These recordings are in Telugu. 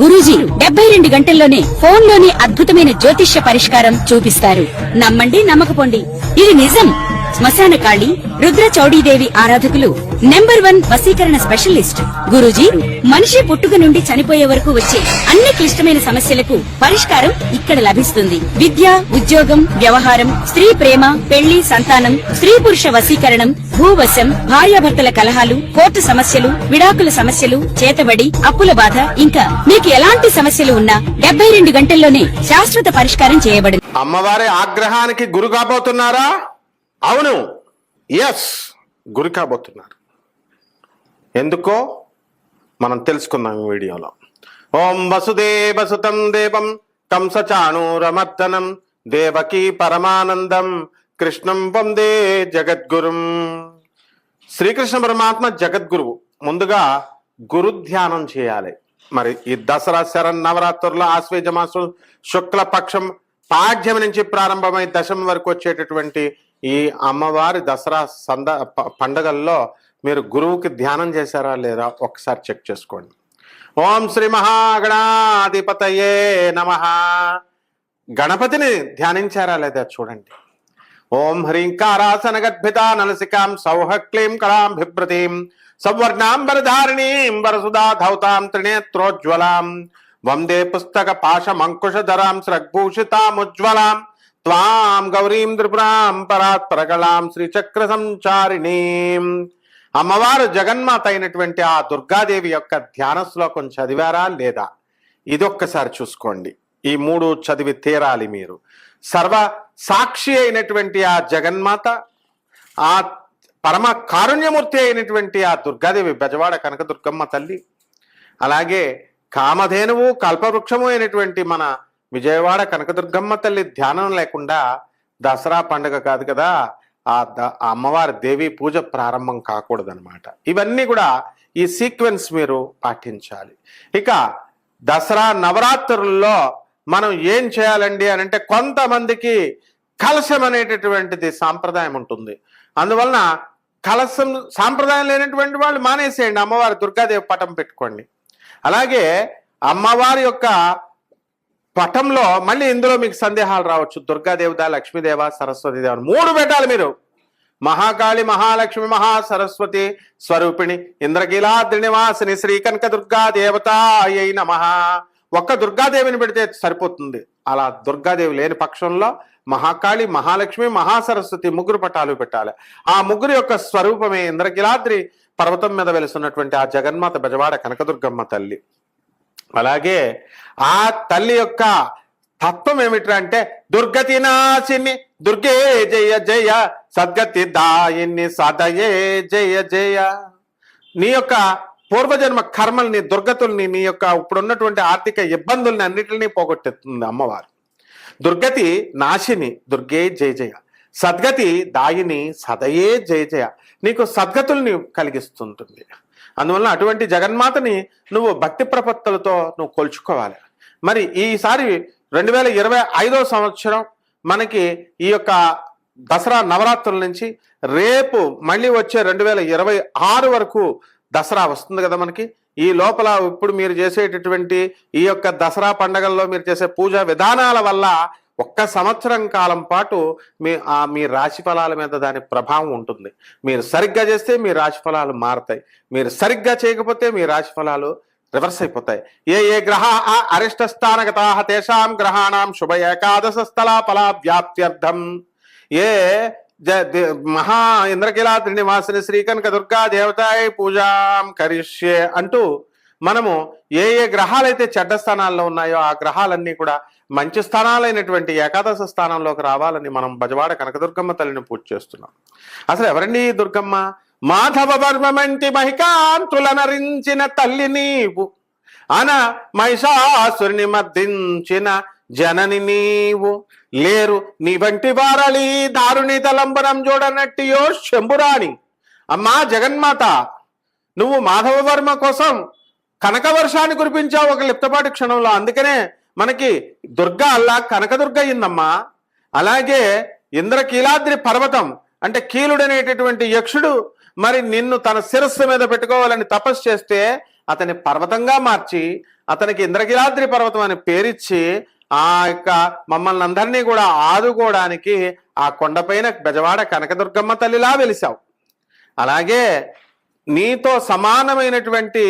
గురూజీ 72 గంటల్లోనే ఫోన్ లోని అద్భుతమైన జ్యోతిష్య పరిష్కారం చూపిస్తారు. నమ్మండి, నమ్మకపోండి, ఇది నిజం. శ్మశాన కాళి రుద్ర చౌడీదేవి ఆరాధకులు నంబర్ 1 వశీకరణ స్పెషలిస్ట్. గురూజీ మనిషి పుట్టుక నుండి చనిపోయే వరకు వచ్చే అన్ని క్లిష్టమైన సమస్యలకు పరిష్కారం ఇక్కడ లభిస్తుంది. విద్య, ఉద్యోగం, వ్యవహారం, స్త్రీ ప్రేమ, పెళ్లి, సంతానం, స్త్రీ పురుష వశీకరణం, భూవశం, భార్యాభర్తల కలహాలు, కోర్టు సమస్యలు, విడాకుల సమస్యలు, చేతబడి, అప్పుల బాధ, ఇంకా మీకు ఎలాంటి సమస్యలు ఉన్నా 72 గంటల్లోనే శాశ్వత పరిష్కారం చేయబడింది. అమ్మవారి ఆగ్రహానికి గురి కాబోతున్నారా? అవును, ఎస్, గురి కాబోతున్నారు. ఎందుకో మనం తెలుసుకుందాం ఈ వీడియోలో. ఓం వసుదేవసుతం దేవం కంసచాణూరమర్దనం దేవకీ పరమానందం కృష్ణం వందే జగద్గురుం. శ్రీకృష్ణ పరమాత్మ జగద్గురువు. ముందుగా గురు ధ్యానం చేయాలి. మరి ఈ దసరా శరన్నవరాత్రుల్లో ఆశ్వేజ మాసం శుక్లపక్షం పాడ్యం నుంచి ప్రారంభమై దశమి వరకు వచ్చేటటువంటి ఈ అమ్మవారి దసరా పండగల్లో మీరు గురువుకి ధ్యానం చేశారా లేదా ఒకసారి చెక్ చేసుకోండి. ఓం శ్రీ మహాగణాధిపతయే నమః. గణపతిని ధ్యానించారా లేదా చూడండి. ఓం హ్రీంకారాసన గద్భిత నలసికాం సౌహ క్లీం కళాం బిభ్రతీం సవర్ణాంబరధారిణీం వరసుదా ధౌతాం త్రినేత్రోజ్వలాం వందే పుస్తక పాశమంకుశధరాం స్రగ్భూషితాముజ్వలాం త్వాం గౌరీం త్రిపురాం పరాత్ ప్రగళాం శ్రీచక్ర సంచారిణీం. అమ్మవారు జగన్మాత అయినటువంటి ఆ దుర్గాదేవి యొక్క ధ్యాన శ్లోకం చదివారా లేదా ఇదొక్కసారి చూసుకోండి. ఈ 3 చదివి తీరాలి మీరు. సర్వ సాక్షి అయినటువంటి ఆ జగన్మాత, ఆ పరమ కారుణ్యమూర్తి అయినటువంటి ఆ దుర్గాదేవి బెజవాడ కనకదుర్గమ్మ తల్లి, అలాగే కామధేనువు కల్పవృక్షము అయినటువంటి మన విజయవాడ కనకదుర్గమ్మ తల్లి ధ్యానం లేకుండా దసరా పండుగ కాదు కదా, ఆ అమ్మవారి దేవి పూజ ప్రారంభం కాకూడదనమాట. ఇవన్నీ కూడా ఈ సీక్వెన్స్ మీరు పాటించాలి. ఇక దసరా నవరాత్రుల్లో మనం ఏం చేయాలండి అని అంటే, కొంతమందికి కలశం అనేటటువంటిది సాంప్రదాయం ఉంటుంది. అందువలన కలశం సాంప్రదాయం లేనటువంటి వాళ్ళు మానేసేయండి, అమ్మవారి దుర్గాదేవి పటం పెట్టుకోండి. అలాగే అమ్మవారి యొక్క పటంలో మళ్ళీ ఇందులో మీకు సందేహాలు రావచ్చు, దుర్గాదేవత, లక్ష్మీదేవ, సరస్వతి దేవ 3 పెట్టాలి మీరు. మహాకాళి, మహాలక్ష్మి, మహాసరస్వతి స్వరూపిణి ఇంద్రకీలాద్రి నివాసిని శ్రీ కనక దుర్గా దేవతాయై నమః. ఒక్క దుర్గాదేవిని పెడితే సరిపోతుంది. అలా దుర్గాదేవి లేని పక్షంలో మహాకాళి, మహాలక్ష్మి, మహాసరస్వతి 3 పటాలు పెట్టాలి. ఆ 3 యొక్క స్వరూపమే ఇంద్రకీలాద్రి పర్వతం మీద వెలుస్తున్నటువంటి ఆ జగన్మాత బెజవాడ కనకదుర్గమ్మ తల్లి. అలాగే ఆ తల్లి యొక్క తత్వం ఏమిట్రా అంటే, దుర్గతి నాశిని దుర్గే జయ జయ, సద్గతి దాయిని సదయే జయ జయ. నీ యొక్క పూర్వజన్మ కర్మల్ని, దుర్గతుల్ని, నీ యొక్క ఇప్పుడున్నటువంటి ఆర్థిక ఇబ్బందుల్ని అన్నిటినీ పోగొట్టేస్తుంది అమ్మవారు. దుర్గతి నాశిని దుర్గే జయ జయ, సద్గతి దాయిని సదయే జయ జయ. నీకు సద్గతుల్ని కలిగిస్తుంటుంది. అందువలన అటువంటి జగన్మాతని నువ్వు భక్తి ప్రపత్తులతో నువ్వు కొలుచుకోవాలి. మరి ఈసారి 2025వ సంవత్సరం మనకి ఈ యొక్క దసరా నవరాత్రుల నుంచి రేపు మళ్ళీ వచ్చే 2026 వరకు దసరా వస్తుంది కదా మనకి. ఈ లోపల ఇప్పుడు మీరు చేసేటటువంటి ఈ యొక్క దసరా పండగల్లో మీరు చేసే పూజా విధానాల వల్ల 1 సంవత్సరం కాలం పాటు మీ రాశి ఫలాల మీద దాని ప్రభావం ఉంటుంది. మీరు సరిగ్గా చేస్తే మీ రాశి ఫలాలు మారతాయి, మీరు సరిగ్గా చేయకపోతే మీ రాశి ఫలాలు రివర్స్ అయిపోతాయి. ఏ గ్రహ అరిష్ట స్థానగతా తేషాం గ్రహాణం శుభ ఏకాదశ స్థల ఫలా వ్యాప్త్యర్థం ఏ మహా ఇంద్రకీలాద్రి నివాసిని శ్రీ కనక దుర్గా దేవతాయ పూజాం కరిష్యే అంటూ మనము ఏ గ్రహాలైతే చెడ్డ స్థానాల్లో ఉన్నాయో ఆ గ్రహాలన్నీ కూడా మంచి స్థానాలైనటువంటి ఏకాదశ స్థానంలోకి రావాలని మనం బెజవాడ కనకదుర్గమ్మ తల్లిని పూజ చేస్తున్నాం. అసలు ఎవరండి దుర్గమ్మ? మాధవ వర్మంటి మహికాంతులనరించిన తల్లి నీవు, అన మహిషాసురుని మర్దించిన జనని నీవు, లేరు నీ వంటి వారళి దారుని తలంబరం చూడనట్టియో శంభురాణి. అమ్మా జగన్మాత, నువ్వు మాధవ వర్మ కోసం కనక వర్షాన్ని కురిపించావు ఒక లిప్తపాటి క్షణంలో. అందుకనే మనకి దుర్గా అల్లా కనకదుర్గ అయిందమ్మా. అలాగే ఇంద్రకీలాద్రి పర్వతం అంటే కీలుడనేటటువంటి యక్షుడు మరి నిన్ను తన శిరస్సు మీద పెట్టుకోవాలని తపస్సు చేస్తే అతని పర్వతంగా మార్చి అతనికి ఇంద్రకీలాద్రి పర్వతం అని పేరిచ్చి ఆ యొక్క మమ్మల్ని అందరినీ కూడా ఆదుకోవడానికి ఆ కొండపైన బెజవాడ కనకదుర్గమ్మ తల్లిలా వెలిసావు. అలాగే నీతో సమానమైనటువంటి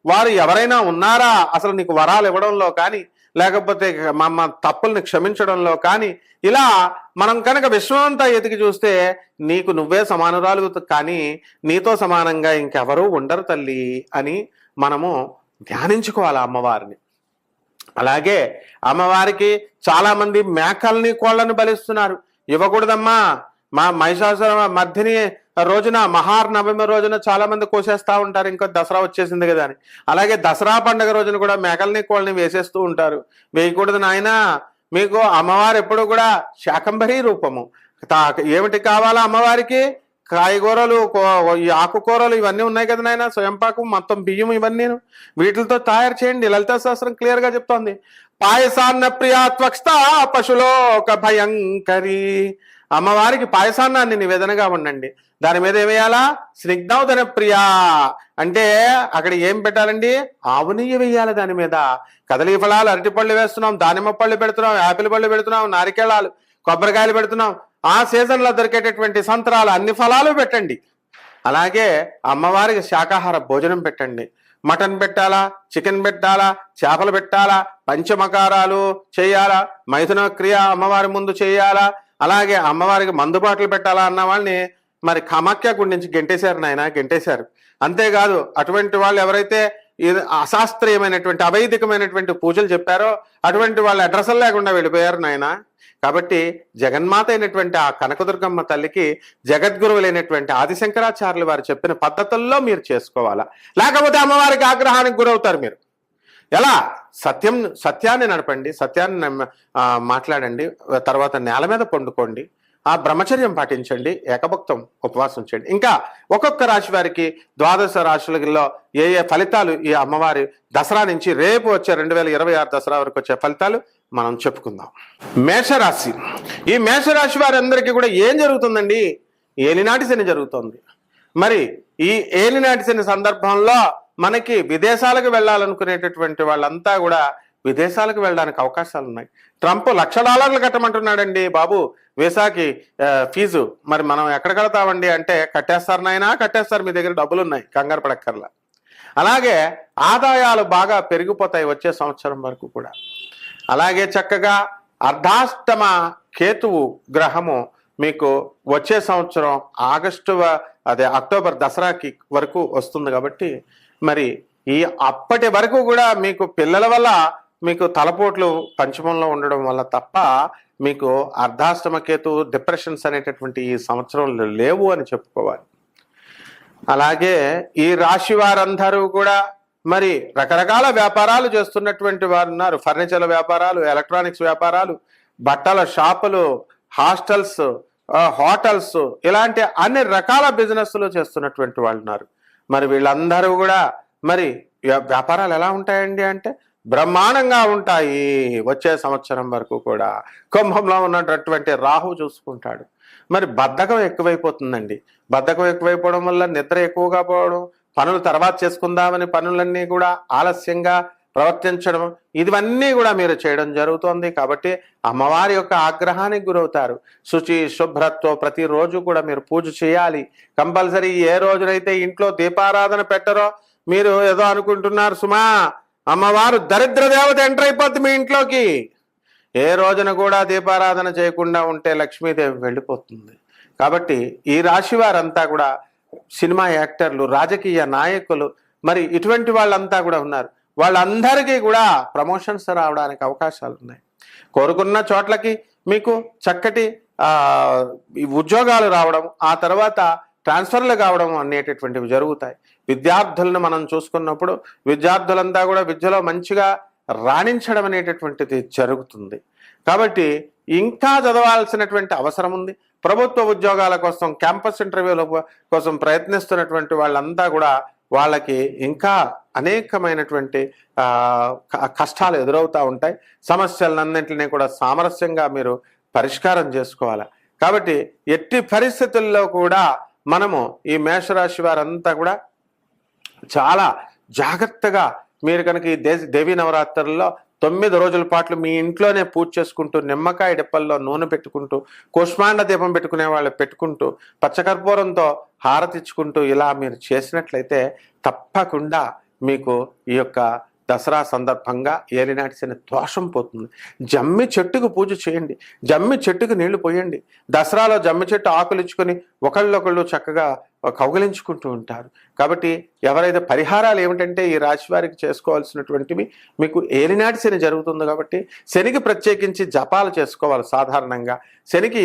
వారు ఎవరైనా ఉన్నారా? అసలు నీకు వరాలు ఇవ్వడంలో కానీ, లేకపోతే మమ్మ తప్పుల్ని క్షమించడంలో కానీ, ఇలా మనం కనుక విశ్వమంతా ఎతికి చూస్తే నీకు నువ్వే సమానురాలు, కానీ నీతో సమానంగా ఇంకెవరూ ఉండరు తల్లి అని మనము ధ్యానించుకోవాలి అమ్మవారిని. అలాగే అమ్మవారికి చాలా మంది మేకల్ని కోళ్ళని బలిస్తున్నారు. ఇవ్వకూడదమ్మా. మా మహిషాసుర మర్దిని రోజున మహానవమి రోజున చాలా మంది కోసేస్తూ ఉంటారు, ఇంకో దసరా వచ్చేసింది కదా అని. అలాగే దసరా పండుగ రోజున కూడా మేకల్ని కోళ్ళని వేసేస్తూ ఉంటారు. వేయకూడదు నాయనా. మీకు అమ్మవారు ఎప్పుడు కూడా శాకంభరీ రూపము. ఏమిటి కావాలా అమ్మవారికి? కాయగూరలు, ఈ ఆకుకూరలు ఇవన్నీ ఉన్నాయి కదా నాయన, స్వయంపాకం, మొత్తం బియ్యం, ఇవన్నీ వీటితో తయారు చేయండి. లలితా శాస్త్రం క్లియర్ గా చెప్తోంది. పాయసాన్న ప్రియా త్వక్స్త పశులోక భయంకరి. అమ్మవారికి పాయసాన్నాన్ని నివేదనగా ఉండండి. దాని మీద ఏమేయాలా? స్నిగ్ధౌదన ప్రియా అంటే అక్కడ ఏం పెట్టాలండి? ఆవు నెయ్యి వేయాలి దాని మీద. కదలీ ఫలాలు, అరటి పళ్ళు వేస్తున్నాం, దానిమ్మ పళ్ళు పెడుతున్నాం, యాపిల్ పళ్ళు పెడుతున్నాం, నారికేళాలు, కొబ్బరికాయలు పెడుతున్నాం. ఆ సీజన్లో దొరికేటటువంటి సంతరాలు, అన్ని ఫలాలు పెట్టండి. అలాగే అమ్మవారికి శాకాహార భోజనం పెట్టండి. మటన్ పెట్టాలా, చికెన్ పెట్టాలా, చేపలు పెట్టాలా, పంచమకారాలు చేయాలా, మైథున క్రియ అమ్మవారి ముందు చేయాలా, అలాగే అమ్మవారికి మందుబాట్లు పెట్టాలా అన్న వాళ్ళని మరి కామాఖ్య గుడి నుంచి గెంటేశారు నాయన, గెంటేశారు. అంతేకాదు అటువంటి వాళ్ళు ఎవరైతే అశాస్త్రీయమైనటువంటి అవైదికమైనటువంటి పూజలు చెప్పారో అటువంటి వాళ్ళు అడ్రస్లు లేకుండా వెళ్ళిపోయారు నాయన. కాబట్టి జగన్మాత అయినటువంటి ఆ కనకదుర్గమ్మ తల్లికి జగద్గురువులైనటువంటి ఆదిశంకరాచార్యులు వారు చెప్పిన పద్ధతుల్లో మీరు చేసుకోవాలా, లేకపోతే అమ్మవారికి ఆగ్రహానికి గురవుతారు మీరు. ఎలా? సత్యాన్ని నడపండి, సత్యాన్ని మాట్లాడండి, తర్వాత నేల మీద పండుకోండి, ఆ బ్రహ్మచర్యం పాటించండి, ఏకభక్తం ఉపవాసం చేయండి. ఇంకా ఒక్కొక్క రాశి వారికి 12 రాశులలో ఏ ఏ ఫలితాలు ఈ అమ్మవారి దసరా నుంచి రేపు వచ్చే 2026 దసరా వరకు వచ్చే ఫలితాలు మనం చెప్పుకుందాం. మేషరాశి. ఈ మేషరాశి వారందరికీ కూడా ఏం జరుగుతుందండి? ఏలినాటి శని జరుగుతుంది. మరి ఈ ఏలినాటి శని సందర్భంలో మనకి విదేశాలకు వెళ్ళాలనుకునేటటువంటి వాళ్ళంతా కూడా విదేశాలకు వెళ్ళడానికి అవకాశాలు ఉన్నాయి. ట్రంప్ $1,00,000 కట్టమంటున్నాడండి బాబు వీసాకి ఫీజు. మరి మనం ఎక్కడ కడతామండి అంటే, కట్టేస్తారు నాయనా, కట్టేస్తారు, మీ దగ్గర డబ్బులు ఉన్నాయి, కంగారు పడక్కర్లా. అలాగే ఆదాయాలు బాగా పెరిగిపోతాయి వచ్చే సంవత్సరం వరకు కూడా. అలాగే చక్కగా అర్ధాష్టమ కేతువు గ్రహము మీకు వచ్చే సంవత్సరం అక్టోబర్ దసరాకి వరకు వస్తుంది. కాబట్టి మరి ఈ అప్పటి వరకు కూడా మీకు పిల్లల వల్ల మీకు తలపోట్లు పంచమంలో ఉండడం వల్ల తప్ప మీకు అర్ధాష్టమ కేతు డిప్రెషన్స్ అనేటటువంటి ఈ సంవత్సరంలో లేవు అని చెప్పుకోవాలి. అలాగే ఈ రాశి వారందరూ కూడా మరి రకరకాల వ్యాపారాలు చేస్తున్నటువంటి వారు ఉన్నారు. ఫర్నిచర్ల వ్యాపారాలు, ఎలక్ట్రానిక్స్ వ్యాపారాలు, బట్టల షాపులు, హాస్టల్స్, హోటల్స్, ఇలాంటి అన్ని రకాల బిజినెస్లు చేస్తున్నటువంటి వాళ్ళు ఉన్నారు. మరి వీళ్ళందరూ కూడా మరి వ్యాపారాలు ఎలా ఉంటాయండి అంటే బ్రహ్మాండంగా ఉంటాయి వచ్చే సంవత్సరం వరకు కూడా. కుంభంలో ఉన్నటువంటి రాహు చూసుకుంటాడు. మరి బద్ధకం ఎక్కువైపోతుందండి. బద్ధకం ఎక్కువైపోవడం వల్ల నిద్ర ఎక్కువగా పోవడం, పనులు తర్వాత చేసుకుందామని పనులన్నీ కూడా ఆలస్యంగా ప్రవర్తించడం, ఇవన్నీ కూడా మీరు చేయడం జరుగుతోంది. కాబట్టి అమ్మవారి యొక్క ఆగ్రహానికి గురవుతారు. శుచి శుభ్రత్వం ప్రతిరోజు కూడా మీరు పూజ చేయాలి కంపల్సరీ. ఏ రోజునైతే ఇంట్లో దీపారాధన పెట్టరో మీరు ఏదో అనుకుంటున్నారు సుమా, అమ్మవారు దరిద్ర దేవత ఎంటర్ అయిపోద్ది మీ ఇంట్లోకి. ఏ రోజున కూడా దీపారాధన చేయకుండా ఉంటే లక్ష్మీదేవి వెళ్ళిపోతుంది. కాబట్టి ఈ రాశి వారంతా కూడా సినిమా యాక్టర్లు, రాజకీయ నాయకులు, మరి ఇటువంటి వాళ్ళంతా కూడా ఉన్నారు. వాళ్ళందరికీ కూడా ప్రమోషన్స్ రావడానికి అవకాశాలు ఉన్నాయి. కోరుకున్న చోట్లకి మీకు చక్కటి ఉద్యోగాలు రావడం, ఆ తర్వాత ట్రాన్స్ఫర్లు కావడం అనేటటువంటివి జరుగుతాయి. విద్యార్థులను మనం చూసుకున్నప్పుడు విద్యార్థులంతా కూడా విద్యలో మంచిగా రాణించడం అనేటటువంటిది జరుగుతుంది. కాబట్టి ఇంకా చదవాల్సినటువంటి అవసరం ఉంది. ప్రభుత్వ ఉద్యోగాల కోసం, క్యాంపస్ ఇంటర్వ్యూల కోసం ప్రయత్నిస్తున్నటువంటి వాళ్ళంతా కూడా వాళ్ళకి ఇంకా అనేకమైనటువంటి కష్టాలు ఎదురవుతూ ఉంటాయి. సమస్యలన్నింటినీ కూడా సామరస్యంగా మీరు పరిష్కారం చేసుకోవాలి. కాబట్టి ఎట్టి పరిస్థితుల్లో కూడా మనము ఈ మేషరాశి వారంతా కూడా చాలా జాగ్రత్తగా మీరు కనుక ఈ దేవీ నవరాత్రుల్లో 9 రోజుల పాటు మీ ఇంట్లోనే పూజ చేసుకుంటూ, నిమ్మకాయ డిప్పల్లో నూనె పెట్టుకుంటూ, కూష్మాండ దీపం పెట్టుకునే వాళ్ళు పెట్టుకుంటూ, పచ్చకర్పూరంతో హారతిచ్చుకుంటూ ఇలా మీరు చేసినట్లయితే తప్పకుండా మీకు ఈ యొక్క దసరా సందర్భంగా ఏలినాటి శని దోషం పోతుంది. జమ్మి చెట్టుకు పూజ చేయండి, జమ్మి చెట్టుకు నీళ్లు పోయండి. దసరాలో జమ్మి చెట్టు ఆకులు ఇచ్చుకొని ఒకళ్ళొకళ్ళు చక్కగా కౌగిలించుకుంటూ ఉంటారు. కాబట్టి ఎవరైతే పరిహారాలు ఏమిటంటే ఈ రాశి వారికి చేసుకోవాల్సినటువంటివి, మీకు ఏలినాటి శని జరుగుతుంది కాబట్టి శనికి ప్రత్యేకించి జపాలు చేసుకోవాలి. సాధారణంగా శనికి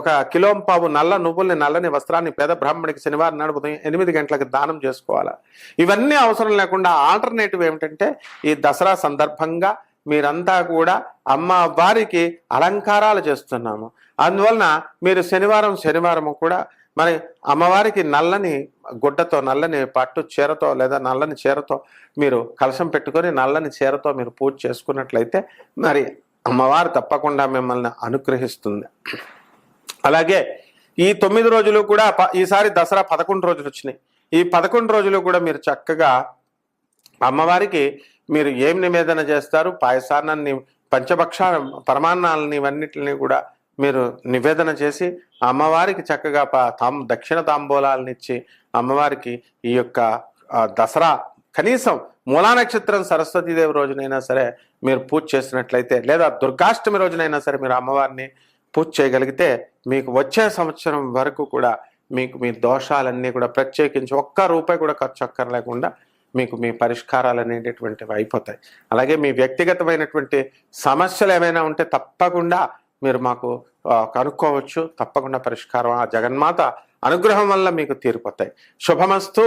ఒక కిలోంపావు నల్ల నువ్వుల్ని, నల్లని వస్త్రాన్ని పేద బ్రాహ్మణికి శనివారం నాడు ఉదయం 8 గంటలకు దానం చేసుకోవాలి. ఇవన్నీ అవసరం లేకుండా ఆల్టర్నేటివ్ ఏమిటంటే ఈ దసరా సందర్భంగా మీరంతా కూడా అమ్మవారికి అలంకారాలు చేస్తున్నాము. అందువలన మీరు శనివారం కూడా మరి అమ్మవారికి నల్లని గుడ్డతో, నల్లని పట్టు చీరతో లేదా నల్లని చీరతో మీరు కలశం పెట్టుకొని నల్లని చీరతో మీరు పూజ చేసుకున్నట్లయితే మరి అమ్మవారు తప్పకుండా మిమ్మల్ని అనుగ్రహిస్తుంది. అలాగే ఈ 9 రోజులు కూడా ఈసారి దసరా 11 రోజులు వచ్చినాయి. ఈ 11 రోజులు కూడా మీరు చక్కగా అమ్మవారికి మీరు ఏం నివేదన చేస్తారు, పాయసాన్ని, పంచభక్ష పరమాన్నాలని, ఇవన్నిటిని కూడా మీరు నివేదన చేసి అమ్మవారికి చక్కగా దక్షిణ తాంబూలాలను ఇచ్చి అమ్మవారికి ఈ యొక్క దసరా కనీసం మూలా నక్షత్రం సరస్వతీదేవి రోజునైనా సరే మీరు పూజ చేసినట్లయితే, లేదా దుర్గాష్టమి రోజునైనా సరే మీరు అమ్మవారిని పూజ చేయగలిగితే మీకు వచ్చే సంవత్సరం వరకు కూడా మీకు మీ దోషాలన్నీ కూడా ప్రత్యేకించి ₹1 కూడా ఖర్చు అక్కర్లేకుండా మీకు మీ పరిష్కారాలు అనేటటువంటివి అయిపోతాయి. అలాగే మీ వ్యక్తిగతమైనటువంటి సమస్యలు ఏమైనా ఉంటే తప్పకుండా మీరు మాకు కనుక్కోవచ్చు. తప్పకుండా పరిష్కారం ఆ జగన్మాత అనుగ్రహం వల్ల మీకు తీరిపోతాయి. శుభమస్తు.